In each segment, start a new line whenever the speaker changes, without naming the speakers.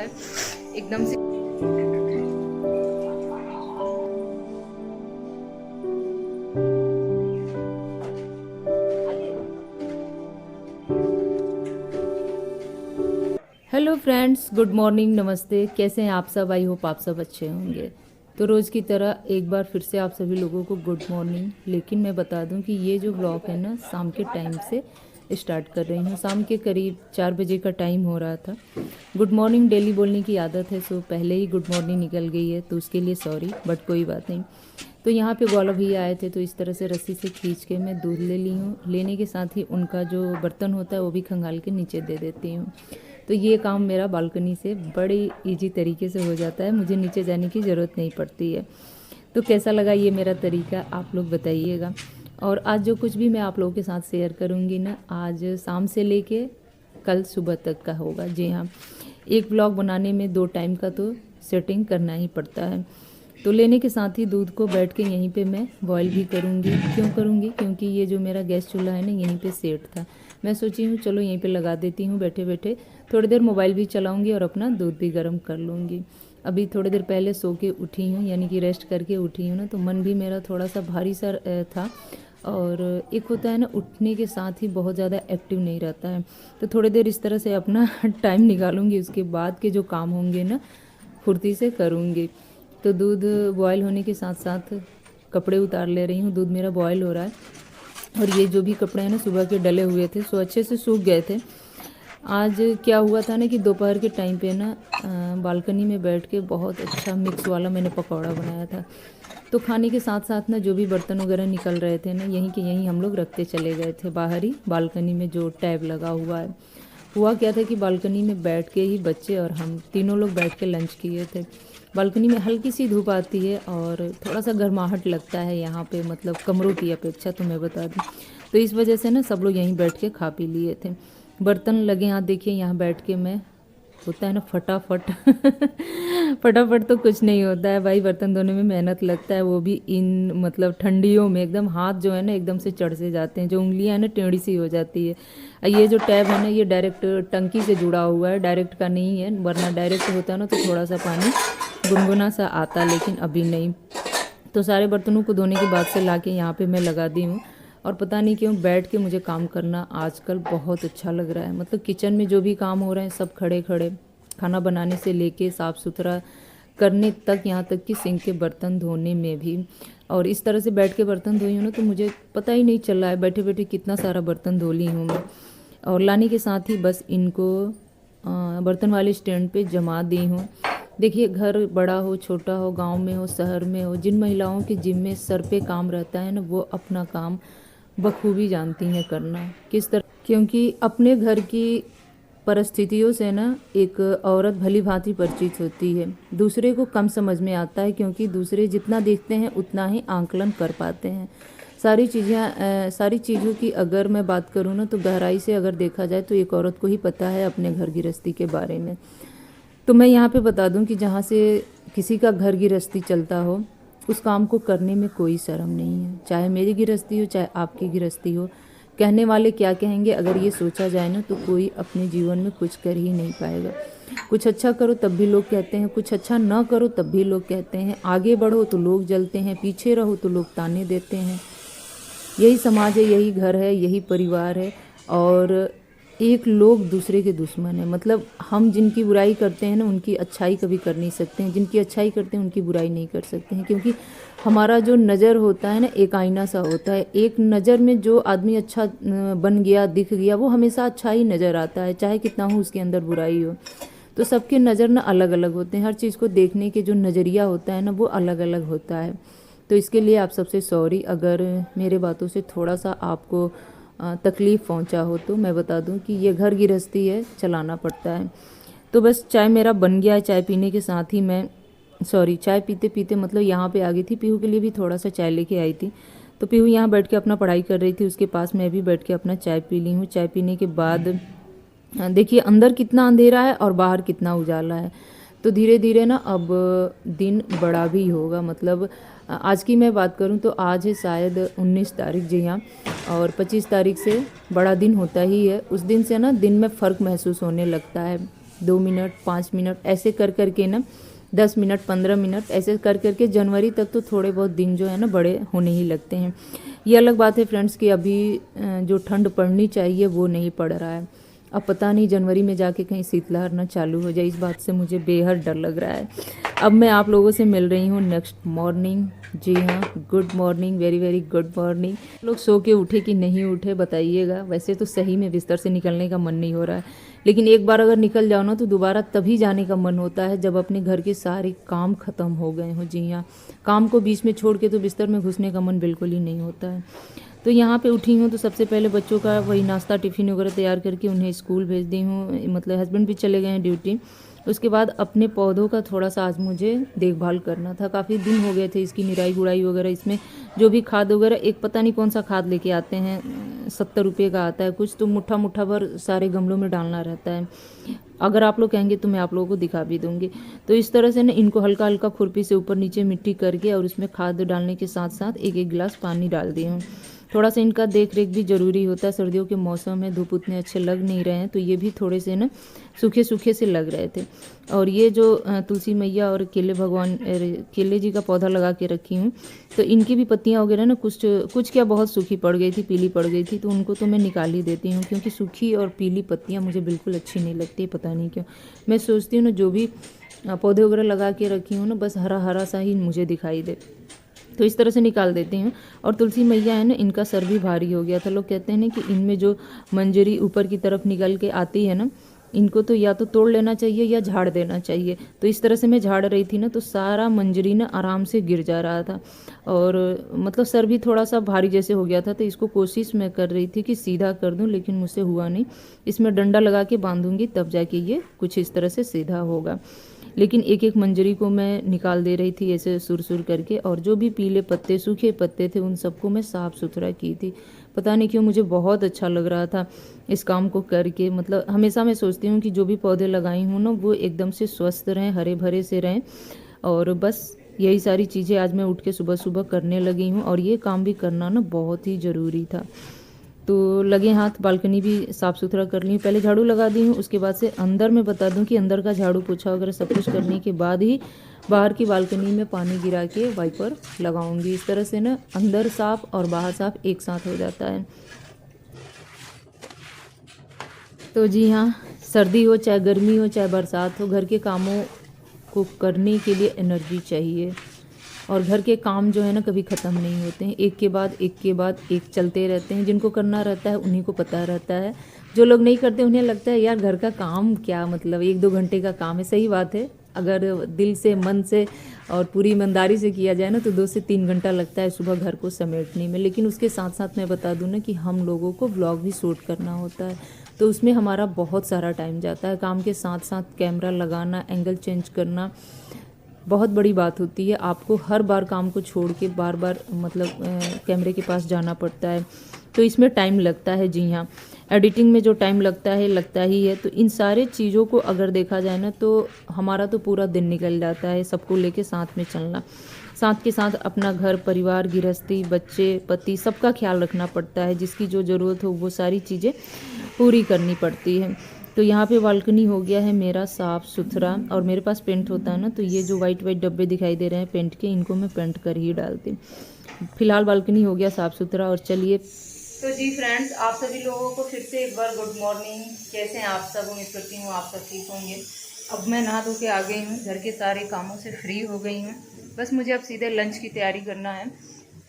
है एकदम से।
हेलो फ्रेंड्स, गुड मॉर्निंग, नमस्ते। कैसे हैं आप सब? आई होप आप सब अच्छे होंगे। तो रोज़ की तरह एक बार फिर से आप सभी लोगों को गुड मॉर्निंग। लेकिन मैं बता दूं कि ये जो व्लॉग है ना, शाम के टाइम से स्टार्ट कर रही हूँ। शाम के करीब 4 बजे का टाइम हो रहा था। गुड मॉर्निंग डेली बोलने की आदत है, सो पहले ही गुड मॉर्निंग निकल गई है, तो उसके लिए सॉरी, बट कोई बात नहीं। तो यहाँ पे गौला भैया आए थे, तो इस तरह से रस्सी से खींच के मैं दूध ले ली हूँ। लेने के साथ ही उनका जो बर्तन होता है वो भी खंगाल के नीचे दे देती हूँ। तो ये काम मेरा बालकनी से बड़ी इजी तरीके से हो जाता है, मुझे नीचे जाने की ज़रूरत नहीं पड़ती है। तो कैसा लगा ये मेरा तरीका, आप लोग बताइएगा। और आज जो कुछ भी मैं आप लोगों के साथ शेयर करूँगी ना, आज शाम से लेके कल सुबह तक का होगा। जी हाँ, एक ब्लॉग बनाने में 2 टाइम का तो सेटिंग करना ही पड़ता है। तो लेने के साथ ही दूध को बैठ के यहीं पे मैं बॉईल भी करूँगी। क्यों करूँगी? क्योंकि ये जो मेरा गैस चूल्हा है ना, यहीं पे सेट था। मैं सोची हूँ चलो यहीं पे लगा देती हूँ, बैठे बैठे थोड़ी देर मोबाइल भी चलाऊँगी और अपना दूध भी गर्म कर लूँगी। अभी थोड़ी देर पहले सो के उठी हूँ, यानी कि रेस्ट करके उठी हूँ ना, तो मन भी मेरा थोड़ा सा भारी सा था। और एक होता है ना, उठने के साथ ही बहुत ज़्यादा एक्टिव नहीं रहता है। तो थोड़ी देर इस तरह से अपना टाइम निकालूंगी, उसके बाद के जो काम होंगे ना फुर्ती से करूँगी। तो दूध बॉयल होने के साथ साथ कपड़े उतार ले रही हूँ। दूध मेरा बॉयल हो रहा है और ये जो भी कपड़े हैं ना, सुबह के डले हुए थे, सो अच्छे से सूख गए थे। आज क्या हुआ था ना कि दोपहर के टाइम पे ना बालकनी में बैठ के बहुत अच्छा मिक्स वाला मैंने पकौड़ा बनाया था। तो खाने के साथ साथ ना जो भी बर्तन वगैरह निकल रहे थे ना, यहीं के यहीं हम लोग रखते चले गए थे बाहर ही, बालकनी में जो टैब लगा हुआ है। हुआ क्या था कि बालकनी में बैठ के ही बच्चे और हम तीनों लोग बैठ के लंच किए थे। बालकनी में हल्की सी धूप आती है और थोड़ा सा गर्माहट लगता है यहाँ पे, मतलब कमरों की अपेक्षा, तो मैं बता दूँ। तो इस वजह से ना सब लोग यहीं बैठ के खा पी लिए थे। बर्तन लगे यहाँ देखिए, यहाँ बैठ के मैं, होता है ना फटाफट फटाफट तो कुछ नहीं होता है भाई, बर्तन धोने में मेहनत लगता है, वो भी इन मतलब ठंडियों में। एकदम हाथ जो है ना एकदम से चढ़ से जाते हैं, जो उंगलियां है ना टेढ़ी सी हो जाती है। ये जो टैब है ना, ये डायरेक्ट टंकी से जुड़ा हुआ है, डायरेक्ट का नहीं है, वरना डायरेक्ट होता है ना तो थोड़ा सा पानी गुनगुना सा आता, लेकिन अभी नहीं। तो सारे बर्तनों को धोने के बाद से ला के यहाँ पे मैं लगा दी हूँ। और पता नहीं क्यों बैठ के मुझे काम करना आजकल बहुत अच्छा लग रहा है। मतलब किचन में जो भी काम हो रहे हैं सब खड़े खड़े, खाना बनाने से लेके साफ़ सुथरा करने तक, यहाँ तक कि सिंक के बर्तन धोने में भी। और इस तरह से बैठ के बर्तन धोई हूँ ना, तो मुझे पता ही नहीं चल रहा है बैठे बैठे कितना सारा बर्तन धो ली हूँ मैं। और लाने के साथ ही बस इनको बर्तन वाले स्टैंड पे जमा दी हूँ। देखिए, घर बड़ा हो छोटा हो, गांव में हो शहर में हो, जिन महिलाओं के जिम्मे सर पे काम रहता है ना, वो अपना काम बखूबी जानती हैं करना किस तरह। क्योंकि अपने घर की परिस्थितियों से ना एक औरत भली भांति परिचित होती है। दूसरे को कम समझ में आता है, क्योंकि दूसरे जितना देखते हैं उतना ही आंकलन कर पाते हैं। सारी चीज़ों की अगर मैं बात करूँ ना, तो गहराई से अगर देखा जाए तो एक औरत को ही पता है अपने घर गृहस्थी के बारे में। तो मैं यहाँ पे बता दूँ कि जहाँ से किसी का घर गृहस्थी चलता हो, उस काम को करने में कोई शर्म नहीं है। चाहे मेरी गृहस्थी हो, चाहे आपकी गृहस्थी हो, कहने वाले क्या कहेंगे, अगर ये सोचा जाए ना, तो कोई अपने जीवन में कुछ कर ही नहीं पाएगा। कुछ अच्छा करो तब भी लोग कहते हैं, कुछ अच्छा ना करो तब भी लोग कहते हैं, आगे बढ़ो तो लोग जलते हैं, पीछे रहो तो लोग ताने देते हैं। यही समाज है, यही घर है, यही परिवार है। और एक लोग दूसरे के दुश्मन है। मतलब हम जिनकी बुराई करते हैं ना, उनकी अच्छाई कभी कर नहीं सकते हैं, जिनकी अच्छाई करते हैं उनकी बुराई नहीं कर सकते हैं। क्योंकि हमारा जो नज़र होता है ना, एक आईना सा होता है। एक नज़र में जो आदमी अच्छा बन गया, दिख गया, वो हमेशा अच्छा ही नज़र आता है, चाहे कितना हो उसके अंदर बुराई हो। तो सबके नज़र ना अलग अलग होते हैं, हर चीज़ को देखने के जो नज़रिया होता है ना, वो अलग अलग होता है। तो इसके लिए आप सबसे सॉरी अगर मेरे बातों से थोड़ा सा आपको तकलीफ़ पहुंचा हो। तो मैं बता दूं कि ये घर गृहस्थी है, चलाना पड़ता है। तो बस चाय मेरा बन गया है। चाय पीने के साथ ही मैं, सॉरी, चाय पीते पीते मतलब यहाँ पे आ गई थी, पीहू के लिए भी थोड़ा सा चाय लेके आई थी। तो पीहू यहाँ बैठ के अपना पढ़ाई कर रही थी, उसके पास मैं भी बैठ के अपना चाय पी ली हूँ। चाय पीने के बाद देखिए अंदर कितना अंधेरा है और बाहर कितना उजाला है। तो धीरे धीरे ना अब दिन बड़ा भी होगा। मतलब आज की मैं बात करूं तो आज है शायद 19 तारीख, जी हाँ। और 25 तारीख से बड़ा दिन होता ही है। उस दिन से ना दिन में फ़र्क महसूस होने लगता है। 2 मिनट 5 मिनट ऐसे कर करके ना 10 मिनट 15 मिनट ऐसे कर करके जनवरी तक तो थोड़े बहुत दिन जो है ना बड़े होने ही लगते हैं। ये अलग बात है फ्रेंड्स कि अभी जो ठंड पड़नी चाहिए वो नहीं पड़ रहा है। अब पता नहीं जनवरी में जाके कहीं शीतलहर ना चालू हो जाए, इस बात से मुझे बेहद डर लग रहा है। अब मैं आप लोगों से मिल रही हूँ नेक्स्ट मॉर्निंग। जी हाँ, good morning, very very good morning. लोग सो के उठे कि नहीं उठे बताइएगा। वैसे तो सही में बिस्तर से निकलने का मन नहीं हो रहा है, लेकिन एक बार अगर निकल जाओ ना तो दोबारा तभी जाने का मन होता है जब अपने घर के सारे काम ख़त्म हो गए हों। जी हाँ, काम को बीच में छोड़ के तो बिस्तर में घुसने का मन बिल्कुल ही नहीं होता है। तो यहाँ पे उठी हूँ तो सबसे पहले बच्चों का वही नाश्ता टिफ़िन वगैरह तैयार करके उन्हें स्कूल भेज दी हूँ, मतलब हस्बैंड भी चले गए हैं ड्यूटी। उसके बाद अपने पौधों का थोड़ा सा आज मुझे देखभाल करना था। काफ़ी दिन हो गए थे इसकी निराई गुड़ाई वगैरह, इसमें जो भी खाद वगैरह, एक पता नहीं कौन सा खाद लेके आते हैं, 70 रुपये का आता है कुछ, तो मुट्ठा मुट्ठा भर सारे गमलों में डालना रहता है। अगर आप लोग कहेंगे तो मैं आप लोगों को दिखा भी दूंगी। तो इस तरह से ना इनको हल्का हल्का खुरपी से ऊपर नीचे मिट्टी करके और उसमें खाद डालने के साथ साथ एक एक गिलास पानी डाल दी हूँ। थोड़ा सा इनका देख रेख भी ज़रूरी होता है। सर्दियों के मौसम में धूप उतने अच्छे लग नहीं रहे हैं, तो ये भी थोड़े से ना सूखे सूखे से लग रहे थे। और ये जो तुलसी मैया और केले जी का पौधा लगा के रखी हूँ, तो इनकी भी पत्तियाँ वगैरह ना कुछ कुछ क्या बहुत सूखी पड़ गई थी, पीली पड़ गई थी, तो उनको तो मैं निकाल ही देती हूँ, क्योंकि सूखी और पीली पत्तियाँ मुझे बिल्कुल अच्छी नहीं लगती, पता नहीं क्यों। मैं सोचती हूँ ना जो भी पौधे वगैरह लगा के रखी हूँ ना, बस हरा हरा सा ही मुझे दिखाई दे, तो इस तरह से निकाल देती हूँ। और तुलसी मैया है ना, इनका सर भी भारी हो गया था। लोग कहते हैं ना कि इनमें जो मंजरी ऊपर की तरफ निकल के आती है ना, इनको तो या तो तोड़ लेना चाहिए या झाड़ देना चाहिए। तो इस तरह से मैं झाड़ रही थी ना, तो सारा मंजरी ना आराम से गिर जा रहा था, और मतलब सर भी थोड़ा सा भारी जैसे हो गया था। तो इसको कोशिश मैं कर रही थी कि सीधा कर दूं, लेकिन मुझसे हुआ नहीं। इसमें डंडा लगा के बांधूंगी तब जाके ये कुछ इस तरह से सीधा होगा। लेकिन एक एक मंजरी को मैं निकाल दे रही थी ऐसे सुर करके, और जो भी पीले पत्ते सूखे पत्ते थे उन सबको मैं साफ़ सुथरा की थी। पता नहीं क्यों मुझे बहुत अच्छा लग रहा था इस काम को करके। मतलब हमेशा मैं सोचती हूँ कि जो भी पौधे लगाई हूँ ना, वो एकदम से स्वस्थ रहें, हरे भरे से रहें, और बस यही सारी चीज़ें आज मैं उठ के सुबह सुबह करने लगी हूँ। और ये काम भी करना ना बहुत ही ज़रूरी था। तो लगे हाथ बालकनी भी साफ़ सुथरा कर ली हूँ, पहले झाड़ू लगा दी हूँ। उसके बाद से अंदर मैं बता दूँ कि अंदर का झाड़ू पोछा वगैरह सब कुछ करने के बाद ही बाहर की बालकनी में पानी गिरा के वाइपर लगाऊंगी। इस तरह से ना अंदर साफ़ और बाहर साफ़ एक साथ हो जाता है। तो जी हाँ, सर्दी हो चाहे गर्मी हो चाहे बरसात हो, घर के कामों को करने के लिए एनर्जी चाहिए। और घर के काम जो है ना कभी ख़त्म नहीं होते हैं, एक के बाद एक के बाद एक चलते रहते हैं। जिनको करना रहता है उन्हीं को पता रहता है, जो लोग नहीं करते उन्हें लगता है यार घर का काम क्या, मतलब 1-2 घंटे का काम है। सही बात है, अगर दिल से मन से और पूरी ईमानदारी से किया जाए ना तो 2 से 3 घंटा लगता है सुबह घर को समेटने में। लेकिन उसके साथ साथ मैं बता दूँ ना कि हम लोगों को व्लॉग भी शूट करना होता है, तो उसमें हमारा बहुत सारा टाइम जाता है। काम के साथ साथ कैमरा लगाना, एंगल चेंज करना बहुत बड़ी बात होती है। आपको हर बार काम को छोड़ के बार बार मतलब कैमरे के पास जाना पड़ता है, तो इसमें टाइम लगता है। जी हाँ, एडिटिंग में जो टाइम लगता ही है। तो इन सारे चीज़ों को अगर देखा जाए ना तो हमारा तो पूरा दिन निकल जाता है सबको लेके साथ में चलना। साथ के साथ अपना घर परिवार गृहस्थी बच्चे पति सबका ख्याल रखना पड़ता है, जिसकी जो ज़रूरत हो वो सारी चीज़ें पूरी करनी पड़ती है। तो यहाँ पे बालकनी हो गया है मेरा साफ़ सुथरा, और मेरे पास पेंट होता है ना, तो ये जो वाइट वाइट डब्बे दिखाई दे रहे हैं पेंट के, इनको मैं पेंट कर ही डालती हूँ। फिलहाल बालकनी हो गया साफ़ सुथरा। और चलिए, तो जी फ्रेंड्स, आप सभी लोगों को फिर से एक बार गुड मॉर्निंग। कैसे हैं आप सब? उम्मीद करती हूँ आप सब ठीक होंगे। अब मैं नहा धो के आ गई हूँ, घर के सारे कामों से फ्री हो गई हूँ। बस मुझे अब सीधे लंच की तैयारी करना है।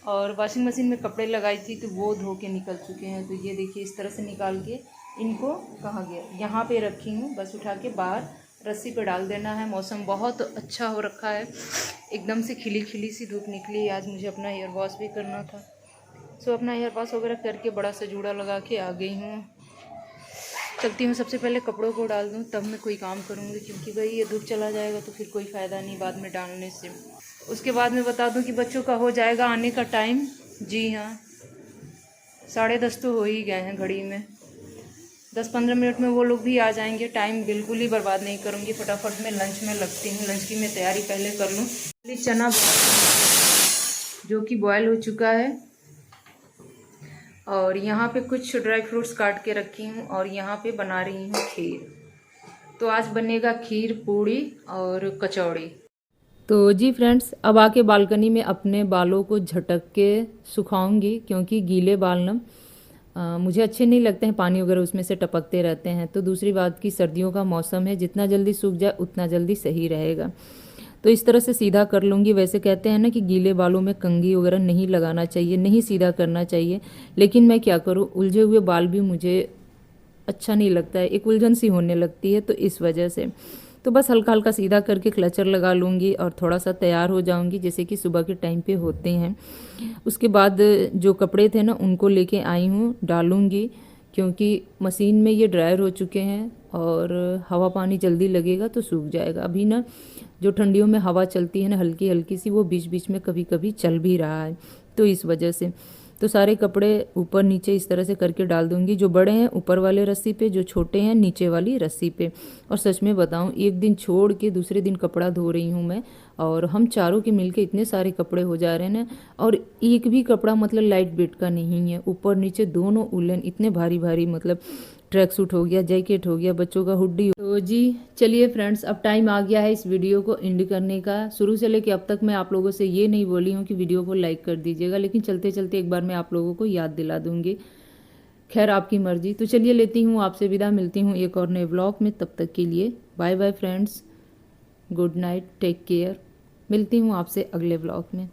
और वॉशिंग मशीन में कपड़े लगाई थी तो वो धो के निकल चुके हैं। तो ये देखिए इस तरह से निकाल के इनको कहाँ गया, यहाँ पे रखी हूँ, बस उठा के बाहर रस्सी पे डाल देना है। मौसम बहुत अच्छा हो रखा है, एकदम से खिली खिली सी धूप निकली। आज मुझे अपना हेयर वॉश भी करना था, सो अपना हेयर वॉश वगैरह करके बड़ा सा जूड़ा लगा के आ गई हूँ। चलती हूँ, सबसे पहले कपड़ों को डाल दूँ तब मैं कोई काम करूँगी, क्योंकि भाई ये धूप चला जाएगा तो फिर कोई फ़ायदा नहीं बाद में डालने से। उसके बाद मैं बता दूँ कि बच्चों का हो जाएगा आने का टाइम। जी हाँ, 10:30 तो हो ही गए हैं घड़ी में। 10-15 मिनट में वो लोग भी आ जाएंगे। टाइम बिल्कुल ही बर्बाद नहीं करूँगी, फटाफट मैं लंच में लगती हूँ। लंच की मैं तैयारी पहले कर लूँ। चना जो कि बॉयल हो चुका है, और यहाँ पे कुछ ड्राई फ्रूट्स काट के रखी हूँ, और यहाँ पे बना रही हूँ खीर। तो आज बनेगा खीर पूड़ी और कचौड़ी। तो जी फ्रेंड्स, अब आके बालकनी में अपने बालों को झटक के सुखाऊंगी, क्योंकि गीले बाल ना मुझे अच्छे नहीं लगते हैं, पानी वगैरह उसमें से टपकते रहते हैं। तो दूसरी बात की सर्दियों का मौसम है, जितना जल्दी सूख जाए उतना जल्दी सही रहेगा। तो इस तरह से सीधा कर लूँगी। वैसे कहते हैं ना कि गीले बालों में कंघी वगैरह नहीं लगाना चाहिए, नहीं सीधा करना चाहिए, लेकिन मैं क्या करूँ, उलझे हुए बाल भी मुझे अच्छा नहीं लगता है, एक उलझन सी होने लगती है, तो इस वजह से तो बस हल्का हल्का सीधा करके क्लचर लगा लूँगी और थोड़ा सा तैयार हो जाऊँगी, जैसे कि सुबह के टाइम पे होते हैं। उसके बाद जो कपड़े थे ना उनको लेके आई हूँ, डालूँगी, क्योंकि मशीन में ये ड्रायर हो चुके हैं और हवा पानी जल्दी लगेगा तो सूख जाएगा। अभी ना जो ठंडियों में हवा चलती है ना हल्की हल्की सी, वो बीच बीच में कभी कभी चल भी रहा है, तो इस वजह से तो सारे कपड़े ऊपर नीचे इस तरह से करके डाल दूंगी। जो बड़े हैं ऊपर वाले रस्सी पे, जो छोटे हैं नीचे वाली रस्सी पे। और सच में बताऊं, एक दिन छोड़ के दूसरे दिन कपड़ा धो रही हूँ मैं, और हम चारों के मिलके इतने सारे कपड़े हो जा रहे हैं ना, और एक भी कपड़ा मतलब लाइट वेट का नहीं है, ऊपर नीचे दोनों उलन इतने भारी भारी, मतलब ट्रैक सूट हो गया, जैकेट हो गया, बच्चों का हुड्डी। तो जी चलिए फ्रेंड्स, अब टाइम आ गया है इस वीडियो को एंड करने का। शुरू से लेके अब तक मैं आप लोगों से ये नहीं बोली हूँ कि वीडियो को लाइक कर दीजिएगा, लेकिन चलते चलते एक बार मैं आप लोगों को याद दिला दूँगी। खैर आपकी मर्जी। तो चलिए लेती हूँ आपसे विदा, मिलती हूँ एक और नए व्लॉग में। तब तक के लिए bye bye friends, good night, take care. मिलती हूँ आपसे अगले व्लॉग में।